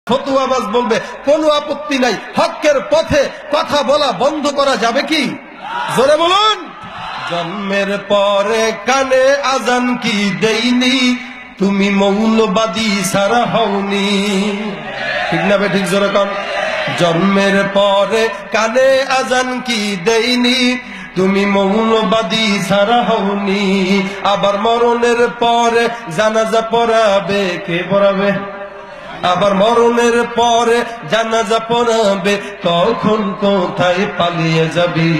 ফতুয়াবাজ বলবে কোনো আপত্তি নাই, হকের পথে কথা বলা বন্ধ করা যাবে কি? জোরে বলুন। জন্মের পরে কানে আজান কি দেইনি, তুমি মৌলবাদী সারা হওনি। ঠিক না বেঠিক? জোরে কন। জন্মের পরে কানে আজান কি দেইনি, তুমি মৌলবাদী সারা হওনি। আবার মরণের পরে জানাজা পড়াবে কে? পড়াবে। আবার মরণের পরে জানাজা পড়াবে, তখন কোথায় পালিয়ে যাবি?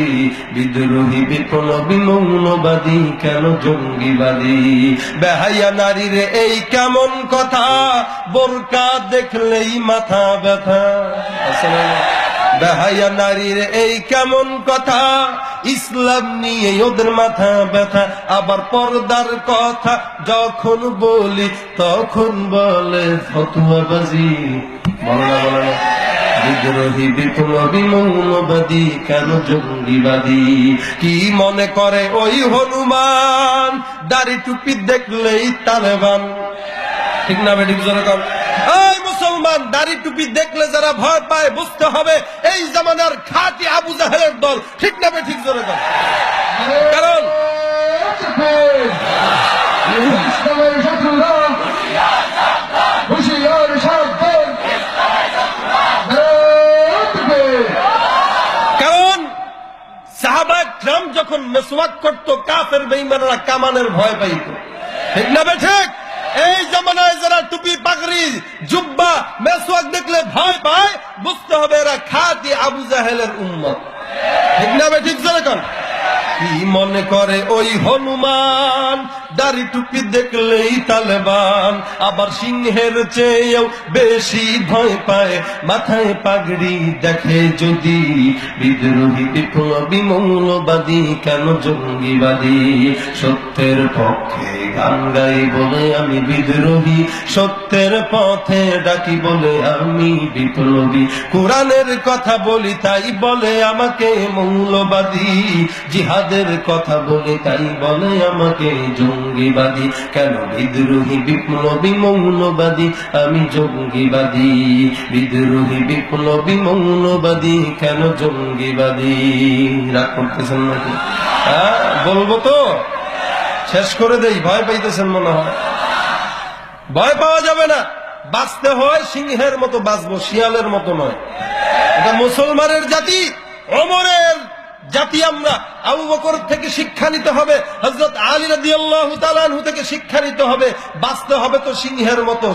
বিদ্রোহী বিপ্লবী মৌলবাদী কেন জঙ্গিবাদী? বেহাইয়া নারীর এই কেমন কথা, বোরকা দেখলেই মাথা ব্যথা। বেহাইয়া নারীর এই কেমন কথা, ইসলাম নিয়ে ওদের মাথা ব্যথা। আবার পর্দার কথা যখন বলি, তখন বলে ফতুয়াবাজি। বলো না, বলো না। বিদ্রোহী বিপ্লবী মৌলবাদী কেন জঙ্গিবাদী? কি মনে করে ওই হনুমান, দাড়ি টুপি দেখলেই তালেবান? ঠিক না বেঠিক? জোরে কর। এই মুসলমান, দাড়ি টুপি দেখলে যারা ভয় পায়, বুঝতে হবে এই জামানার খাঁটি আবু জাহেলের দল। ঠিক না বেঠিক? জোরে কর। কারণ সাহাবা একরাম যখন মেসওয়াক করত, কাফের বেঈমানরা কামানের ভয় পাইত। ঠিক না বেঠিক? এই জামানায় যারা টুপি পাগড়ি জুব্বা মেসওয়াক দেখলে ভয় পায়, বুঝতে হবে এরা খাঁটি আবু জাহেলের উম্মত। ঠিক না বেঠিক? জোরে কর। কি মনে করে ওই হনুমান, দাড়ি টুপি দেখলেই তালেবান। আবার সিংহের চেয়েও বেশি ভয় পায় মাথায় পাগড়ি দেখে যদি। বিদ্রোহী বিপ্লবী মৌলবাদী কেন জঙ্গিবাদী? সত্যের পক্ষে গান গাই বলে আমি বিদ্রোহী, সত্যের পথে ডাকি বলে আমি বিপ্লবী। কোরআনের কথা বলি তাই বলে আমাকে মৌলবাদী, জিহাদের কথা বলে তাই বলে আমাকে জঙ্গিবাদী। কেন বিদ্রোহী বিপ্লবী মৌলবাদী আমি জঙ্গিবাদী? বিদ্রোহী বিপ্লবী মৌলবাদী কেন জঙ্গিবাদী? রাগ করতেছেন নাকি? বলবো তো, শেষ করে দেই। ভয় পাইতেছেন মনে হয়। ভয় পাওয়া যাবে না। বাঁচতে হয় সিংহের মতো বাঁচবো, শিয়ালের মতো নয়। এটা মুসলমানের জাতি, ওমরের জাতি। আমরা আবু বকর থেকে শিক্ষা নিতে হবে, হযরত আলী রাদিয়াল্লাহু তাআলা আনহু থেকে শিক্ষা নিতে হবে। বাঁচতে হবে তো সিংহের মতো।